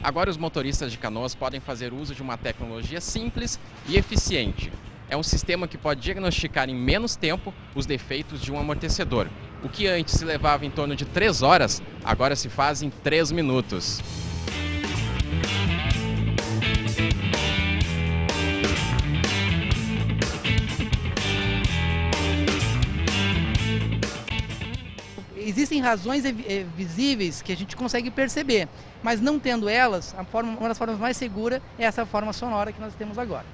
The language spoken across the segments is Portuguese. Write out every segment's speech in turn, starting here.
Agora os motoristas de canoas podem fazer uso de uma tecnologia simples e eficiente. É um sistema que pode diagnosticar em menos tempo os defeitos de um amortecedor. O que antes se levava em torno de 3 horas, agora se faz em 3 minutos. Existem razões visíveis que a gente consegue perceber, mas não tendo elas, uma das formas mais seguras é essa forma sonora que nós temos agora.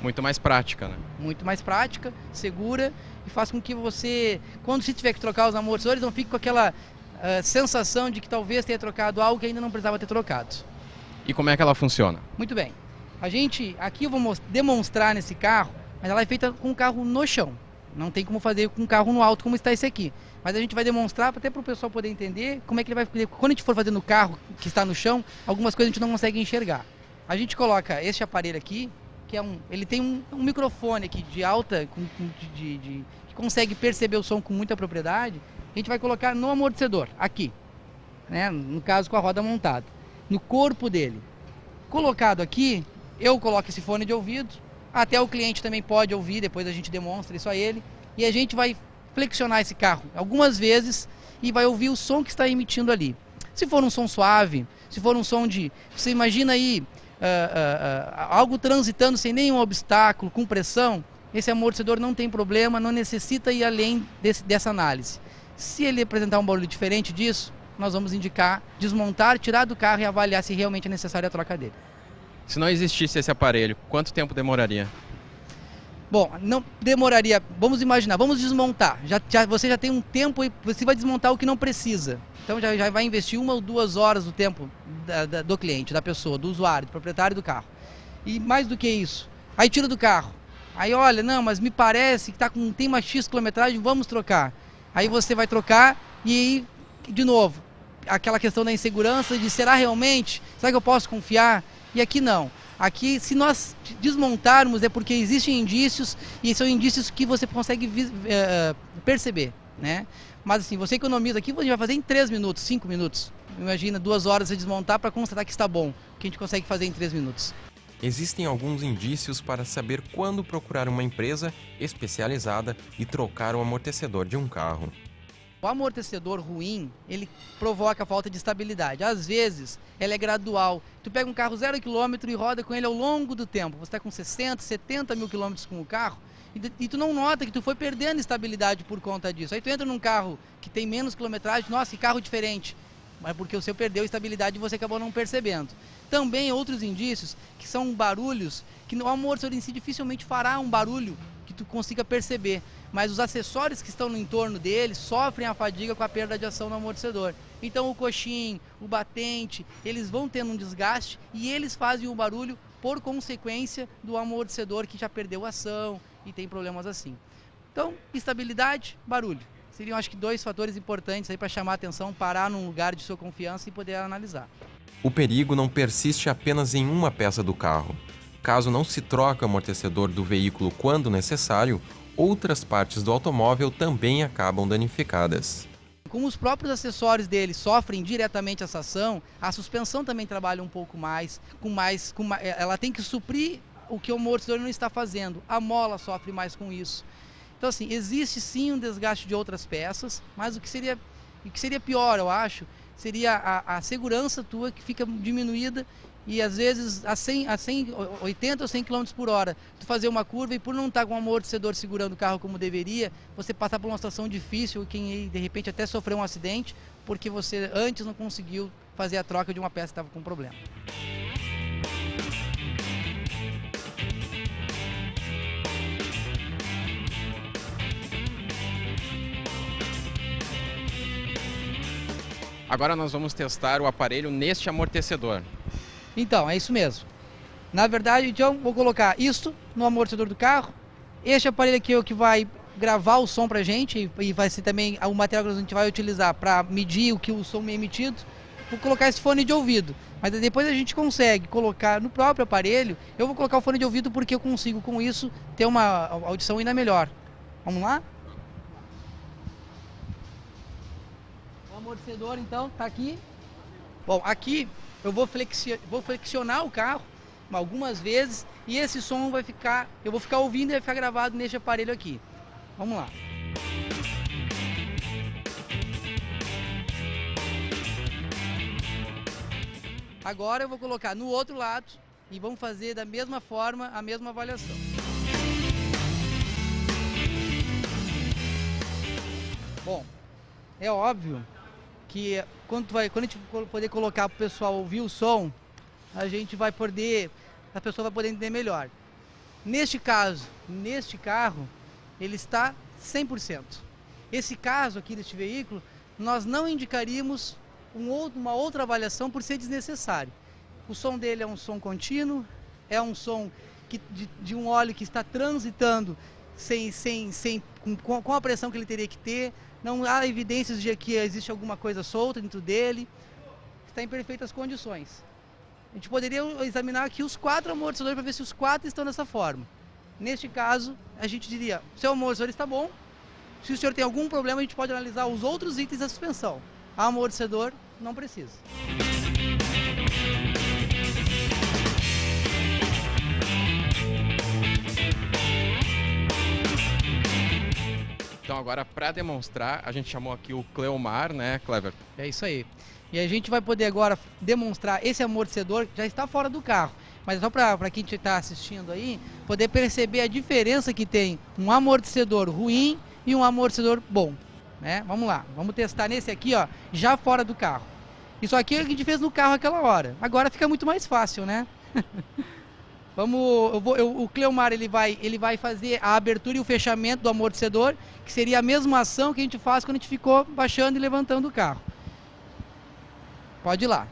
Muito mais prática, né? Muito mais prática, segura e faz com que você, quando se tiver que trocar os amortecedores, não fique com aquela sensação de que talvez tenha trocado algo que ainda não precisava ter trocado. E como é que ela funciona? Muito bem. Aqui eu vou demonstrar nesse carro, mas ela é feita com o carro no chão. Não tem como fazer com um carro no alto como está esse aqui. Mas a gente vai demonstrar até para o pessoal poder entender como é que ele vai fazer. Quando a gente for fazer no carro que está no chão, algumas coisas a gente não consegue enxergar. A gente coloca este aparelho aqui, que ele tem um microfone aqui de alta, que consegue perceber o som com muita propriedade. A gente vai colocar no amortecedor, aqui, né? No caso com a roda montada, no corpo dele. Colocado aqui, eu coloco esse fone de ouvido, até o cliente também pode ouvir, depois a gente demonstra isso a ele, e a gente vai flexionar esse carro algumas vezes e vai ouvir o som que está emitindo ali. Se for um som suave, se for um som você imagina aí algo transitando sem nenhum obstáculo, com pressão, esse amortecedor não tem problema, não necessita ir além dessa análise. Se ele apresentar um barulho diferente disso, nós vamos indicar desmontar, tirar do carro e avaliar se realmente é necessária a troca dele. Se não existisse esse aparelho, quanto tempo demoraria? Bom, não demoraria, vamos imaginar, vamos desmontar. Você já tem um tempo e você vai desmontar o que não precisa. Então já vai investir 1 ou 2 horas do tempo do cliente, da pessoa, do usuário, do proprietário do carro. E mais do que isso, aí tira do carro. Aí olha, não, mas me parece que tem uma X quilometragem, vamos trocar. Aí você vai trocar e aí, de novo, aquela questão da insegurança de será realmente? Será que eu posso confiar? E aqui não. Aqui, se nós desmontarmos, é porque existem indícios, e são indícios que você consegue perceber, né? Mas assim, você economiza aqui, você vai fazer em 3 minutos, 5 minutos. Imagina, 2 horas você desmontar para constatar que está bom, o que a gente consegue fazer em 3 minutos. Existem alguns indícios para saber quando procurar uma empresa especializada e trocar o amortecedor de um carro. O amortecedor ruim, ele provoca falta de estabilidade. Às vezes, ela é gradual. Tu pega um carro 0 km e roda com ele ao longo do tempo. Você está com 60, 70 mil quilômetros com o carro e tu não nota que tu foi perdendo estabilidade por conta disso. Aí tu entra num carro que tem menos quilometragem, nossa, que carro diferente. Mas porque o seu perdeu estabilidade e você acabou não percebendo. Também outros indícios que são barulhos, que o amortecedor em si dificilmente fará um barulho que tu consiga perceber. Mas os acessórios que estão no entorno dele sofrem a fadiga com a perda de ação no amortecedor. Então o coxim, o batente, eles vão tendo um desgaste e eles fazem o barulho por consequência do amortecedor que já perdeu ação e tem problemas assim. Então, estabilidade, barulho. Seriam, acho que, 2 fatores importantes aí para chamar a atenção, parar num lugar de sua confiança e poder analisar. O perigo não persiste apenas em uma peça do carro. Caso não se troque o amortecedor do veículo quando necessário, outras partes do automóvel também acabam danificadas. Como os próprios acessórios dele sofrem diretamente essa ação, a suspensão também trabalha um pouco mais, ela tem que suprir o que o amortecedor não está fazendo. A mola sofre mais com isso. Então assim, existe sim um desgaste de outras peças, mas o que seria pior, eu acho, seria a segurança tua que fica diminuída e às vezes a 80 ou 100 km por hora, tu fazer uma curva e por não estar com o amortecedor segurando o carro como deveria, você passar por uma situação difícil, quem de repente até sofreu um acidente, porque você antes não conseguiu fazer a troca de uma peça que estava com problema. Agora nós vamos testar o aparelho neste amortecedor. Então, é isso mesmo. Na verdade, então, vou colocar isto no amortecedor do carro. Este aparelho aqui é o que vai gravar o som pra gente e vai ser também o material que a gente vai utilizar para medir o que o som é emitido. Vou colocar esse fone de ouvido, mas depois a gente consegue colocar no próprio aparelho. Eu vou colocar o fone de ouvido porque eu consigo com isso ter uma audição ainda melhor. Vamos lá? O amortecedor então está aqui. Bom, aqui eu vou flexionar o carro algumas vezes e esse som vai ficar, eu vou ficar ouvindo e vai ficar gravado neste aparelho aqui. Vamos lá. Agora eu vou colocar no outro lado e vamos fazer da mesma forma a mesma avaliação. Bom, é óbvio que quando a gente poder colocar para o pessoal ouvir o som, a pessoa vai poder entender melhor. Neste caso, neste carro, ele está 100%. Esse caso aqui deste veículo, nós não indicaríamos uma outra avaliação por ser desnecessário. O som dele é um som contínuo, é um som de um óleo que está transitando com a pressão que ele teria que ter. Não há evidências de que existe alguma coisa solta dentro dele. Está em perfeitas condições. A gente poderia examinar aqui os 4 amortecedores para ver se os 4 estão dessa forma. Neste caso, a gente diria, seu amortecedor está bom. Se o senhor tem algum problema, a gente pode analisar os outros itens da suspensão. Amortecedor, não precisa. Então agora, para demonstrar, a gente chamou aqui o Cleomar, né, Clever? É isso aí. E a gente vai poder agora demonstrar esse amortecedor, que já está fora do carro, mas só para quem está assistindo aí, poder perceber a diferença que tem um amortecedor ruim e um amortecedor bom, né? Vamos lá, vamos testar nesse aqui, ó, já fora do carro. Isso aqui é o que a gente fez no carro aquela hora. Agora fica muito mais fácil, né? O Cleomar ele vai fazer a abertura e o fechamento do amortecedor, que seria a mesma ação que a gente faz quando a gente ficou baixando e levantando o carro. Pode ir lá.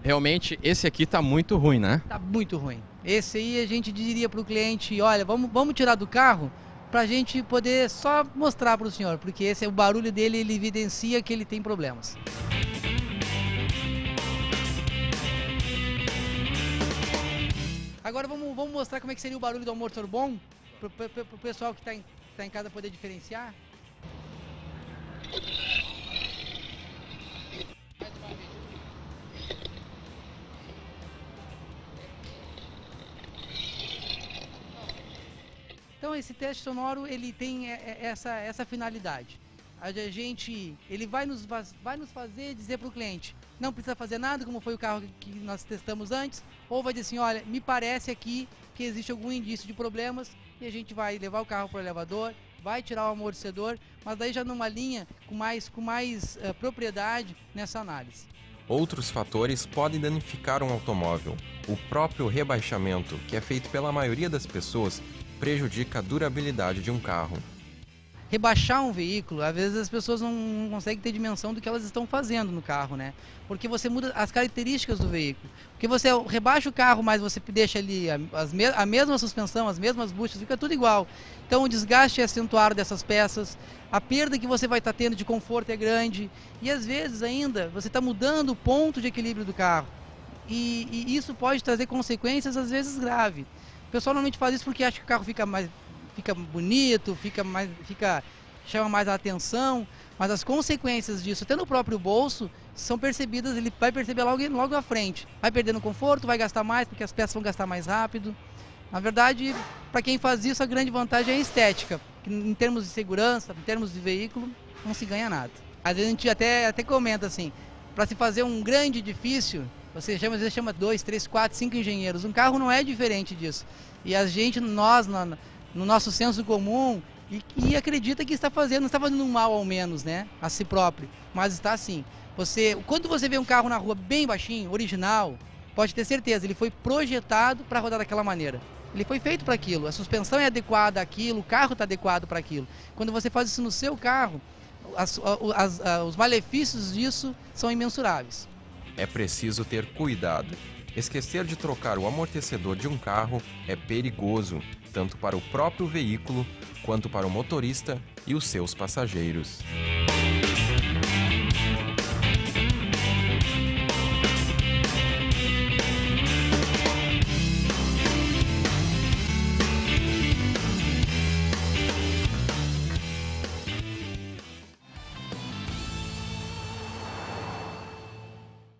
Realmente, esse aqui tá muito ruim, né? Tá muito ruim. Esse aí a gente diria para o cliente, olha, vamos tirar do carro para a gente poder só mostrar para o senhor, porque esse é o barulho dele, ele evidencia que ele tem problemas. Agora vamos mostrar como é que seria o barulho do amortecedor bom, para o pessoal que tá em casa poder diferenciar. Então esse teste sonoro ele tem essa finalidade. Ele vai nos fazer dizer para o cliente, não precisa fazer nada, como foi o carro que nós testamos antes, ou vai dizer assim, olha, me parece aqui que existe algum indício de problemas e a gente vai levar o carro para o elevador, vai tirar o amortecedor, mas daí já numa linha com mais propriedade nessa análise. Outros fatores podem danificar um automóvel. O próprio rebaixamento, que é feito pela maioria das pessoas, prejudica a durabilidade de um carro. Rebaixar um veículo, às vezes as pessoas não conseguem ter dimensão do que elas estão fazendo no carro, né? Porque você muda as características do veículo. Porque você rebaixa o carro, mas você deixa ali a mesma suspensão, as mesmas buchas, fica tudo igual. Então o desgaste é acentuado dessas peças, a perda que você vai estar tendo de conforto é grande e às vezes ainda você está mudando o ponto de equilíbrio do carro. E isso pode trazer consequências às vezes graves. O pessoal normalmente faz isso porque acha que o carro fica bonito, chama mais a atenção, mas as consequências disso, até no próprio bolso, são percebidas, ele vai perceber logo à frente. Vai perdendo conforto, vai gastar mais, porque as peças vão gastar mais rápido. Na verdade, para quem faz isso, a grande vantagem é a estética. Em termos de segurança, em termos de veículo, não se ganha nada. Às vezes a gente até comenta assim, para se fazer um grande edifício, às vezes chama 2, 3, 4, 5 engenheiros. Um carro não é diferente disso. E a gente, nós, no nosso senso comum, e acredita que está fazendo, não está fazendo um mal ao menos, né, a si próprio, mas está assim. Quando você vê um carro na rua bem baixinho, original, pode ter certeza, ele foi projetado para rodar daquela maneira. Ele foi feito para aquilo, a suspensão é adequada àquilo, o carro está adequado para aquilo. Quando você faz isso no seu carro, os malefícios disso são imensuráveis. É preciso ter cuidado. Esquecer de trocar o amortecedor de um carro é perigoso, tanto para o próprio veículo quanto para o motorista e os seus passageiros.